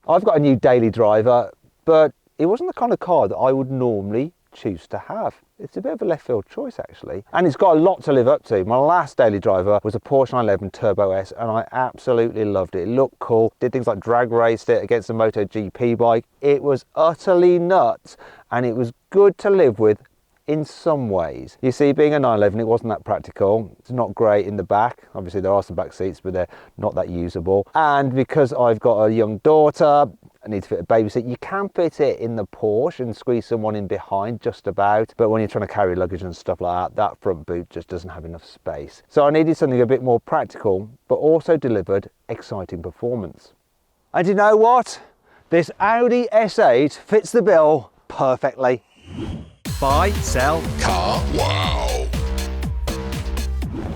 I've got a new daily driver, but it wasn't the kind of car that I would normally choose to have. It's a bit of a left field choice actually, and it's got a lot to live up to. My last daily driver was a Porsche 911 Turbo S, and I absolutely loved it. It looked cool, did things like drag raced it against a MotoGP bike. It was utterly nuts, and it was good to live with in some ways. You see, being a 911, it wasn't that practical. It's not great in the back. Obviously there are some back seats, but they're not that usable. And because I've got a young daughter, I need to fit a baby seat. You can fit it in the Porsche and squeeze someone in behind just about, but when you're trying to carry luggage and stuff like that, that front boot just doesn't have enough space. So I needed something a bit more practical, but also delivered exciting performance. And you know what? This Audi S8 fits the bill perfectly. Buy, sell, carwow.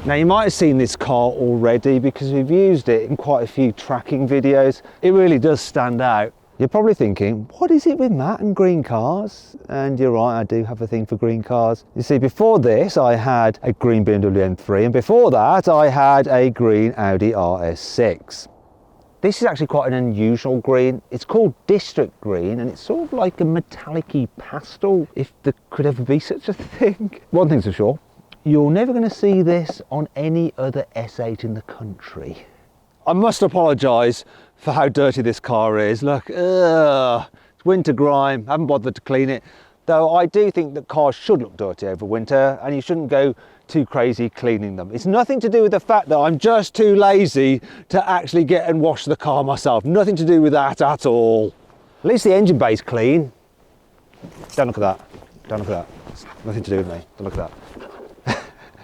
Now you might have seen this car already because we've used it in quite a few tracking videos. It really does stand out. You're probably thinking, what is it with Matt and green cars? And you're right, I do have a thing for green cars. You see, before this I had a green BMW M3, and before that I had a green Audi RS6. This is actually quite an unusual green. It's called district green, and it's sort of like a metallic-y pastel, if there could ever be such a thing. One thing's for sure, you're never going to see this on any other S8 in the country. I must apologise for how dirty this car is. Look, it's winter grime, I haven't bothered to clean it. Though I do think that cars should look dirty over winter, and you shouldn't go too crazy cleaning them. It's nothing to do with the fact that I'm just too lazy to actually get and wash the car myself. Nothing to do with that at all. At least the engine bay's clean. Don't look at that. Don't look at that. It's nothing to do with me. Don't look at that.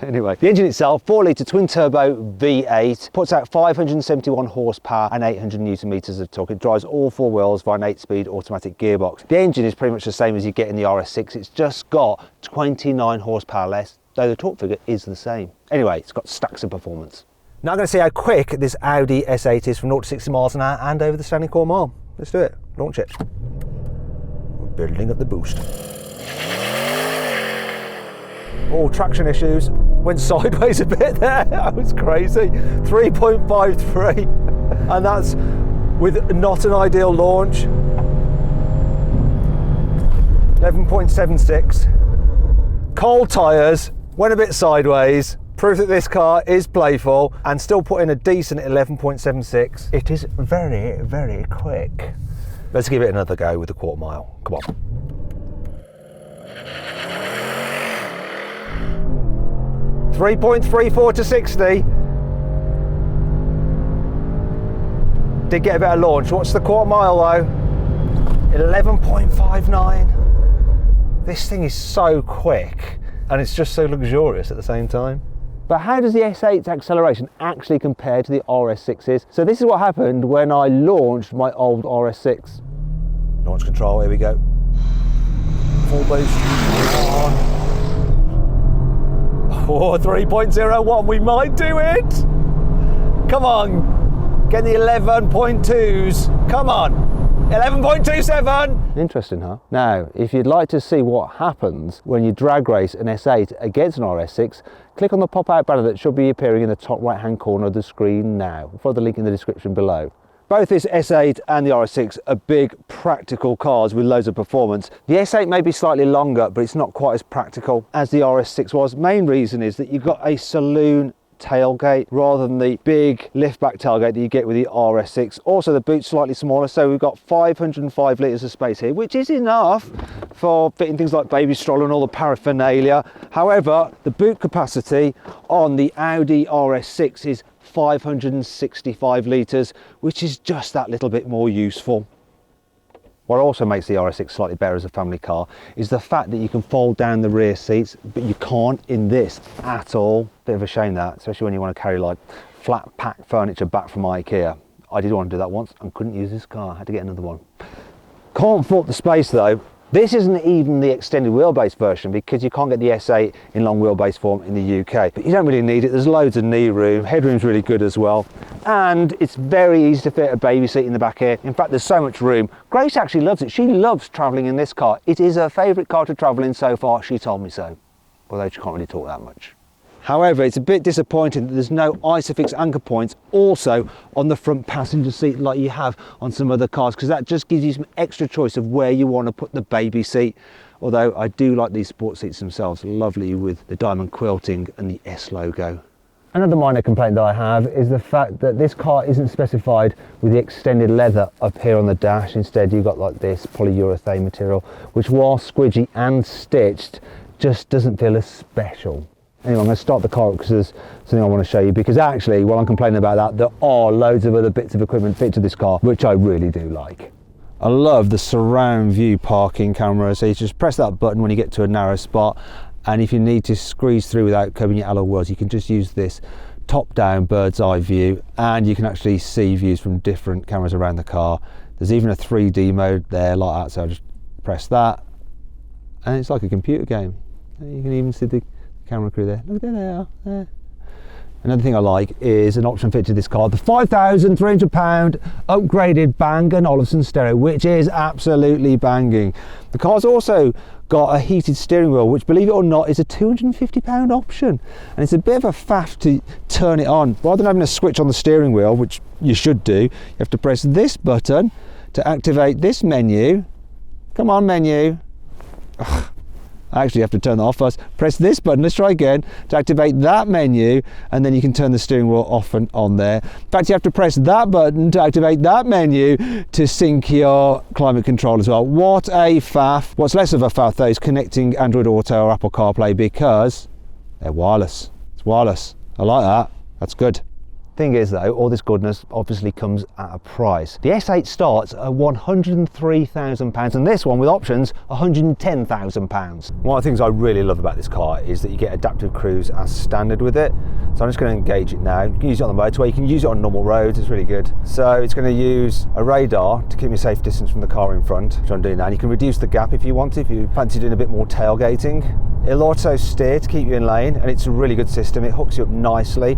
Anyway, the engine itself, 4-litre twin-turbo V8, puts out 571 horsepower and 800 newton meters of torque. It drives all four wheels via an 8-speed automatic gearbox. The engine is pretty much the same as you get in the RS6. It's just got 29 horsepower less, though the torque figure is the same. Anyway, it's got stacks of performance. Now I'm going to see how quick this Audi S8 is from 0 to 60 miles an hour and over the standing quarter mile. Let's do it. Launch it. We're building up the boost. All traction issues. Went sideways a bit there. That was crazy. 3.53, and that's with not an ideal launch. 11.76. Cold tyres. Went a bit sideways. Proof that this car is playful, and still put in a decent 11.76. It is very, very quick. Let's give it another go with the quarter mile. Come on. 3.34 to 60. Did get a better launch. What's the quarter mile though? 11.59. This thing is so quick, and it's just so luxurious at the same time. But how does the S8's acceleration actually compare to the RS6's? So this is what happened when I launched my old RS6. Launch control, here we go. Full boost. Oh, 3.01, we might do it! Come on, get the 11.2s, come on, 11.27! Interesting, huh? Now, if you'd like to see what happens when you drag race an S8 against an RS6, click on the pop-out banner that should be appearing in the top right-hand corner of the screen now. Follow the link in the description below. Both this S8 and the RS6 are big, practical cars with loads of performance. The S8 may be slightly longer, but it's not quite as practical as the RS6 was. Main reason is that you've got a saloon tailgate rather than the big lift-back tailgate that you get with the RS6. Also, the boot's slightly smaller, so we've got 505 litres of space here, which is enough for fitting things like baby stroller and all the paraphernalia. However, the boot capacity on the Audi RS6 is 565 litres, which is just that little bit more useful. What also makes the RS6 slightly better as a family car is the fact that you can fold down the rear seats, but you can't in this at all. Bit of a shame that, especially when you want to carry like flat pack furniture back from IKEA. I did want to do that once and couldn't use this car, I had to get another one. Can't fault the space though. This isn't even the extended wheelbase version because you can't get the S8 in long wheelbase form in the UK. But you don't really need it, there's loads of knee room, headroom's really good as well. And it's very easy to fit a baby seat in the back here. In fact, there's so much room. Grace actually loves it. She loves travelling in this car. It is her favourite car to travel in so far, she told me so. Although she can't really talk that much. However, it's a bit disappointing that there's no ISOFIX anchor points also on the front passenger seat like you have on some other cars, because that just gives you some extra choice of where you want to put the baby seat. Although I do like these sport seats themselves, lovely with the diamond quilting and the S logo. Another minor complaint that I have is the fact that this car isn't specified with the extended leather up here on the dash. Instead, you've got like this polyurethane material, which while squidgy and stitched, just doesn't feel as special. Anyway, I'm going to start the car up because there's something I want to show you, because actually, while I'm complaining about that, there are loads of other bits of equipment fit to this car, which I really do like. I love the surround view parking camera, so you just press that button when you get to a narrow spot, and if you need to squeeze through without curbing your alloy wheels, you can just use this top-down bird's eye view, and you can actually see views from different cameras around the car. There's even a 3D mode there like that, so I just press that, and it's like a computer game. You can even see the camera crew there. Look, there they are. There. Another thing I like is an option fit to this car, the £5,300 upgraded Bang & Olufsen stereo, which is absolutely banging. The car's also got a heated steering wheel, which, believe it or not, is a £250 option, and it's a bit of a faff to turn it on. Rather than having a switch on the steering wheel, which you should do, you have to press this button to activate this menu. Come on, menu. Ugh. I actually have to turn that off first. Press this button, let's try again, to activate that menu, and then you can turn the steering wheel off and on there. In fact, you have to press that button to activate that menu to sync your climate control as well. What a faff. What's less of a faff though is connecting Android Auto or Apple CarPlay, because they're wireless. It's wireless. I like that. That's good. Thing is though, all this goodness obviously comes at a price. The S8 starts at £103,000, and this one with options £110,000. One of the things I really love about this car is that you get adaptive cruise as standard with it. So I'm just going to engage it now. You can use it on the motorway, you can use it on normal roads, it's really good. So it's going to use a radar to keep me a safe distance from the car in front, which I'm doing now. And you can reduce the gap if you want to, if you fancy doing a bit more tailgating. It'll auto steer to keep you in lane, and it's a really good system. It hooks you up nicely.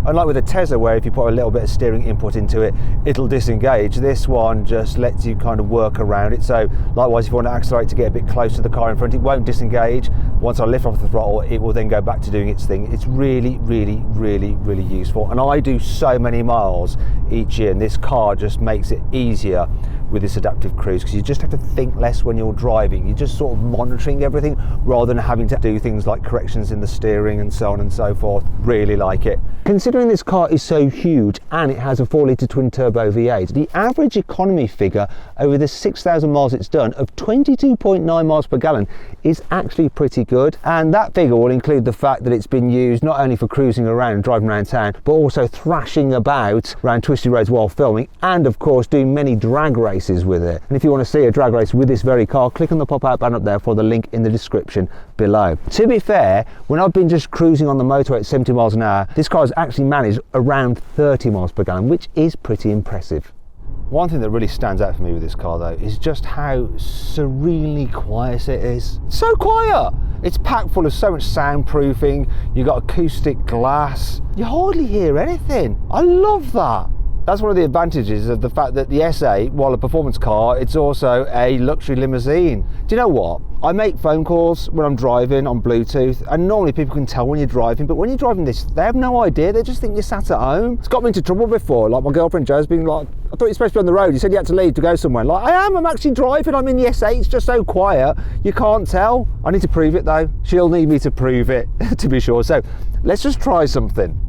Unlike with a Tesla, where if you put a little bit of steering input into it, it'll disengage. This one just lets you kind of work around it. So likewise, if you want to accelerate to get a bit close to the car in front, it won't disengage. Once I lift off the throttle, it will then go back to doing its thing. It's really, really, really, really useful. And I do so many miles each year, and this car just makes it easier with this adaptive cruise, because you just have to think less when you're driving. You're just sort of monitoring everything rather than having to do things like corrections in the steering and so on and so forth. Really like it. Considering this car is so huge and it has a 4-litre twin turbo V8, the average economy figure over the 6,000 miles it's done of 22.9 miles per gallon is actually pretty good. And that figure will include the fact that it's been used not only for cruising around and driving around town, but also thrashing about around twisty roads while filming, and of course doing many drag races with it. And if you want to see a drag race with this very car, click on the pop-out button up there for the link in the description below. To be fair, when I've been just cruising on the motorway at 70 miles an hour, this car has actually managed around 30 miles per gallon, which is pretty impressive. One thing that really stands out for me with this car though is just how serenely quiet it is. So quiet! It's packed full of so much soundproofing, you've got acoustic glass, you hardly hear anything. I love that. That's one of the advantages of the fact that the S8, while a performance car, it's also a luxury limousine. Do you know what? I make phone calls when I'm driving on Bluetooth, and normally people can tell when you're driving, but when you're driving this, they have no idea. They just think you're sat at home. It's got me into trouble before. Like my girlfriend Joe's been like, I thought you're supposed to be on the road. You said you had to leave to go somewhere. Like, I'm actually driving. I'm in the S8. It's just so quiet. You can't tell. I need to prove it though. She'll need me to prove it, to be sure. So let's just try something.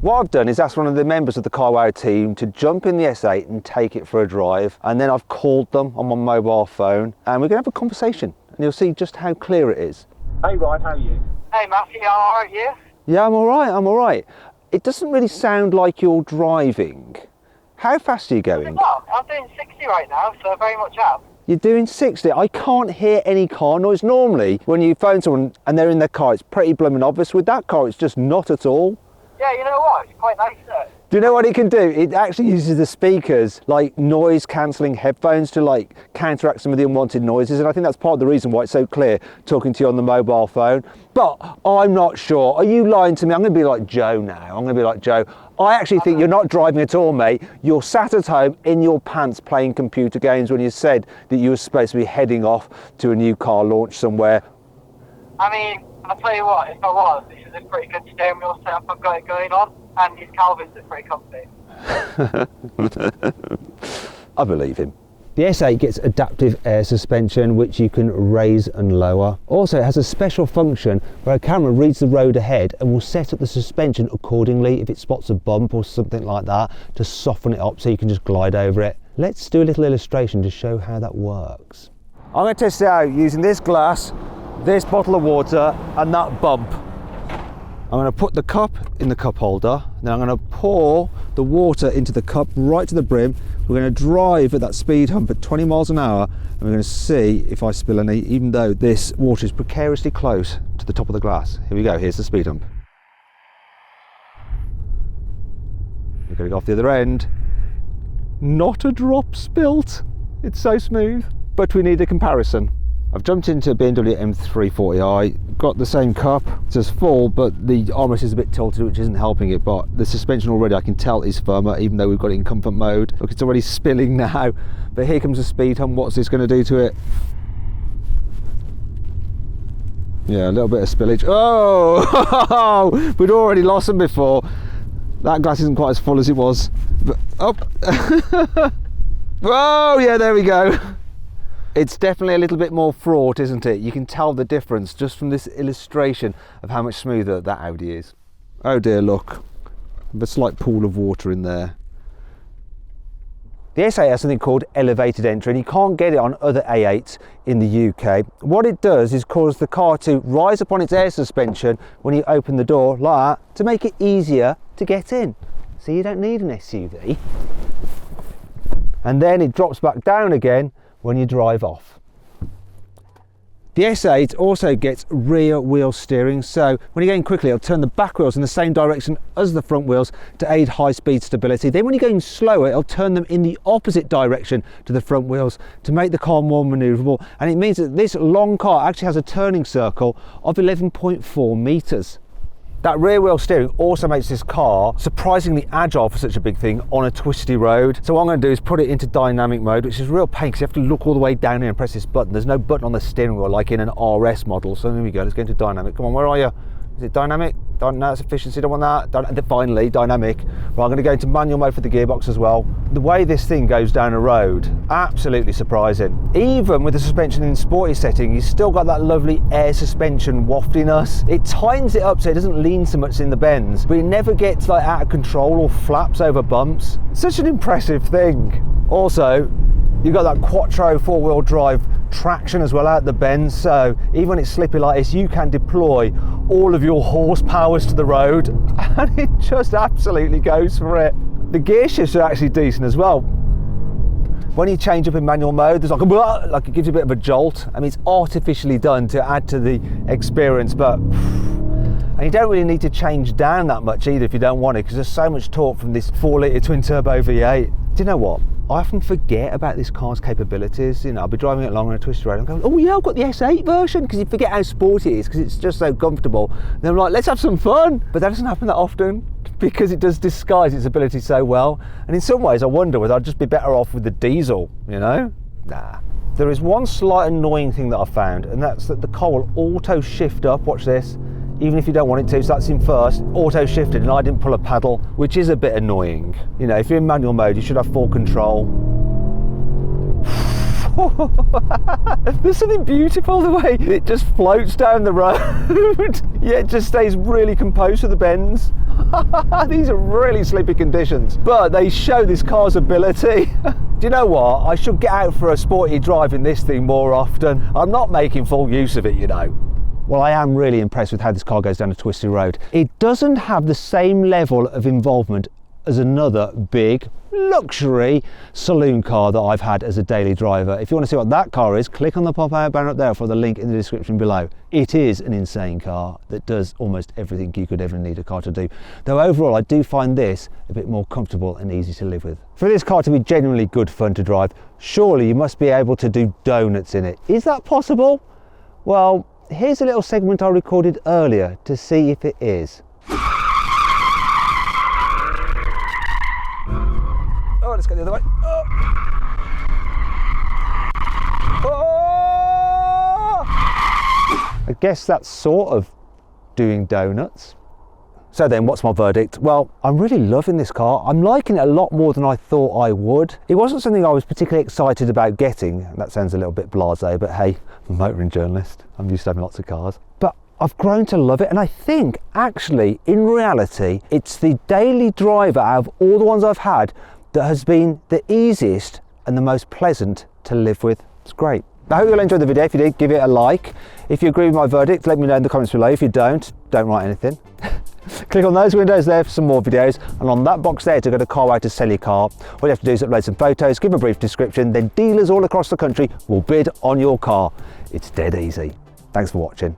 What I've done is asked one of the members of the carwow team to jump in the S8 and take it for a drive, and then I've called them on my mobile phone, and we're going to have a conversation, and you'll see just how clear it is. Hey Ryan, how are you? Hey Matthew, all right, yeah? Yeah, I'm all right. It doesn't really sound like you're driving. How fast are you going? I'm doing 60 right now, so very much up. You're doing 60. I can't hear any car noise. Normally, when you phone someone and they're in their car, it's pretty blooming obvious. With that car, it's just not at all. Yeah, you know what? It's quite nice there. Do you know what it can do? It actually uses the speakers, like noise cancelling headphones, to like counteract some of the unwanted noises, and I think that's part of the reason why it's so clear talking to you on the mobile phone. But I'm not sure. Are you lying to me? I'm going to be like Joe now. I'm going to be like Joe. I actually think you're not driving at all, mate. You're sat at home in your pants playing computer games when you said that you were supposed to be heading off to a new car launch somewhere. I mean, I'll tell you what, if I was, this is a pretty good steering wheel setup I've got it going on, and these Calvins are pretty comfy. I believe him. The S8 gets adaptive air suspension, which you can raise and lower. Also, it has a special function where a camera reads the road ahead and will set up the suspension accordingly if it spots a bump or something like that to soften it up so you can just glide over it. Let's do a little illustration to show how that works. I'm going to test it out using this glass, this bottle of water and that bump. I'm going to put the cup in the cup holder, then I'm going to pour the water into the cup right to the brim. We're going to drive at that speed hump at 20 miles an hour and we're going to see if I spill any, even though this water is precariously close to the top of the glass. Here we go, here's the speed hump. We're going to go off the other end. Not a drop spilt. It's so smooth. But we need a comparison. I've jumped into a BMW M340i, got the same cup, it's just full, but the armrest is a bit tilted, which isn't helping it, but the suspension already I can tell is firmer, even though we've got it in comfort mode. Look, it's already spilling now, but here comes the speed hump. What's this going to do to it? Yeah, a little bit of spillage. Oh, we'd already lost them before. That glass isn't quite as full as it was, but, oh. Oh, yeah, there we go. It's definitely a little bit more fraught, isn't it? You can tell the difference just from this illustration of how much smoother that Audi is. Oh dear, look. A slight pool of water in there. The S8 has something called elevated entry, and you can't get it on other A8s in the UK. What it does is cause the car to rise upon its air suspension when you open the door like that to make it easier to get in. So you don't need an SUV. And then it drops back down again when you drive off. The S8 also gets rear wheel steering, so when you're going quickly it'll turn the back wheels in the same direction as the front wheels to aid high speed stability. Then when you're going slower it'll turn them in the opposite direction to the front wheels to make the car more manoeuvrable, and it means that this long car actually has a turning circle of 11.4 meters. That rear wheel steering also makes this car surprisingly agile for such a big thing on a twisty road. So what I'm going to do is put it into dynamic mode, which is a real pain because you have to look all the way down here and press this button. There's no button on the steering wheel like in an RS model. So there we go, let's go into dynamic. Come on, where are you? Is it dynamic? No, it's efficiency, don't want that. Finally, dynamic. Right, I'm going to go into manual mode for the gearbox as well. The way this thing goes down a road, absolutely surprising. Even with the suspension in sporty setting, you've still got that lovely air suspension waftiness. It tightens it up so it doesn't lean so much in the bends, but it never gets like out of control or flaps over bumps. Such an impressive thing. Also, you've got that quattro four-wheel drive traction as well out the bends, so even when it's slippy like this you can deploy all of your horsepowers to the road and it just absolutely goes for it. The gear shifts are actually decent as well. When you change up in manual mode there's like it gives you a bit of a jolt. I mean, it's artificially done to add to the experience, but and you don't really need to change down that much either if you don't want it, because there's so much torque from this 4-litre twin turbo V8. Do you know what? I often forget about this car's capabilities. You know, I'll be driving it along on a twisty road and going, oh yeah, I've got the S8 version, because you forget how sporty it is because it's just so comfortable. And then I'm like, let's have some fun. But that doesn't happen that often because it does disguise its ability so well. And in some ways I wonder whether I'd just be better off with the diesel, you know? Nah. There is one slight annoying thing that I found, and that's that the car will auto shift up, watch this, even if you don't want it to. So that's in first, auto shifted, and I didn't pull a paddle, which is a bit annoying. You know, if you're in manual mode, you should have full control. There's something beautiful the way it just floats down the road. Yeah, it just stays really composed for the bends. These are really slippy conditions, but they show this car's ability. Do you know what? I should get out for a sporty drive in this thing more often. I'm not making full use of it, you know. Well, I am really impressed with how this car goes down a twisty road. It doesn't have the same level of involvement as another big luxury saloon car that I've had as a daily driver. If you want to see what that car is, click on the pop-out banner up there for the link in the description below. It is an insane car that does almost everything you could ever need a car to do. Though overall, I do find this a bit more comfortable and easy to live with. For this car to be genuinely good fun to drive, surely you must be able to do donuts in it. Is that possible? Well, here's a little segment I recorded earlier to see if it is. Oh, let's go the other way. Oh. Oh. I guess that's sort of doing donuts. So then, what's my verdict? Well, I'm really loving this car. I'm liking it a lot more than I thought I would. It wasn't something I was particularly excited about getting. That sounds a little bit blasé, but hey, I'm a motoring journalist. I'm used to having lots of cars. But I've grown to love it, and I think, actually, in reality, it's the daily driver out of all the ones I've had that has been the easiest and the most pleasant to live with. It's great. I hope you'll enjoy the video. If you did, give it a like. If you agree with my verdict, let me know in the comments below. If you don't write anything. Click on those windows there for some more videos, and on that box there to go to carwow to sell your car. All you have to do is upload some photos, give a brief description, then dealers all across the country will bid on your car. It's dead easy. Thanks for watching.